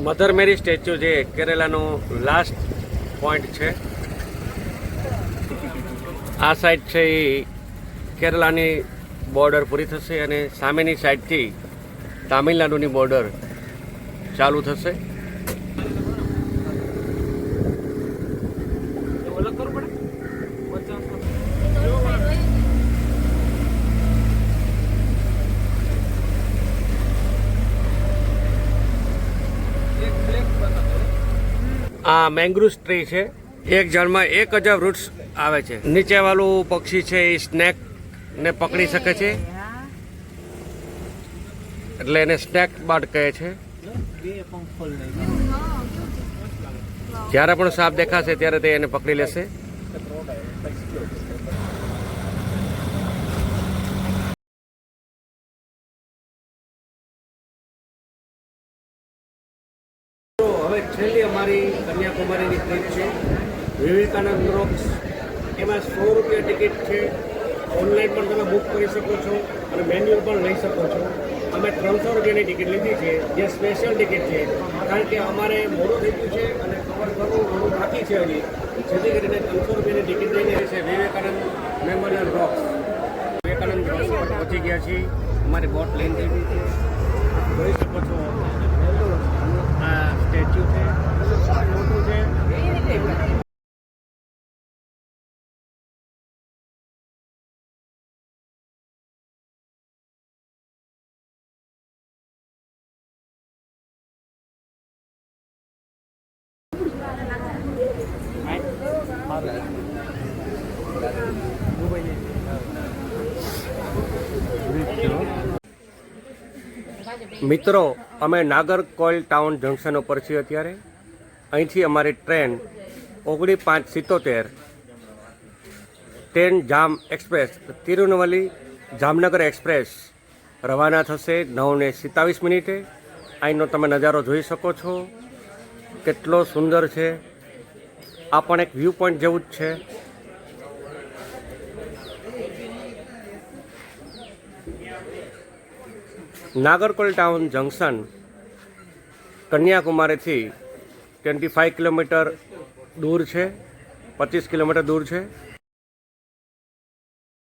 Mother મેરી statue જે કેરેલાનો last point છે. આ સાઈડ છે એ કેરલાની બોર્ડર પૂરી થશે અને સામેની સાઈડથી તામિલનાડુની બોર્ડર ચાલુ થશે. આ મેંગ્રુવ ટ્રી છે. એક ઝાડમાં 1000 વૃક્ષ આવે છે. નીચે વાળું પક્ષી છે એ સ્નેક ને પકડી શકે છે, એટલે એને સ્નેક બર્ડ કહે છે. જ્યારે પણ સાપ દેખાશે ત્યારે તે એને પકડી લેશે. હવે છેલ્લી અમારી કન્યાકુમારીની ટ્રીપ છે વિવેકાનંદ રોક્સ. એમાં 100 રૂપિયા ટિકિટ છે. ઓનલાઈન પણ તમે બુક કરી શકો છો અને મેન્યુઅલ પણ લઈ શકો છો. અમે 300 રૂપિયાની ટિકિટ લીધી છે, જે સ્પેશિયલ ટિકિટ છે, કારણ કે અમારે મોડું થઈ ગયું છે અને કવર કરવું ઘણું બાકી છે હજી, જેથી કરીને 300 રૂપિયાની ટિકિટ લઈને છે Vivekananda memorial rocks. Vivekananda rocks પર પહોંચી ગયા છીએ. અમારી બોટ લઈને થઈ ગઈ છે. જોઈ શકો છો આ સ્ટેચ્યુ છે, મોટું છે. મિત્રો, અમે નાગરકોઇલ ટાઉન જંકશન ઉપર છીએ અત્યારે. અહીંથી અમારી ટ્રેન 9577 ટ્રેન જામ એક્સપ્રેસ તિરુનવલી જામનગર એક્સપ્રેસ રવાના થશે 9:27. અહીંનો તમે નજારો જોઈ શકો છો, કેટલો સુંદર છે. આ પણ એક વ્યૂ પોઈન્ટ જેવું જ છે. નાગરકોઇલ ટાઉન જંકશન કન્યાકુમારીથી 25 કિલોમીટર દૂર છે, 25 કિલોમીટર દૂર છે.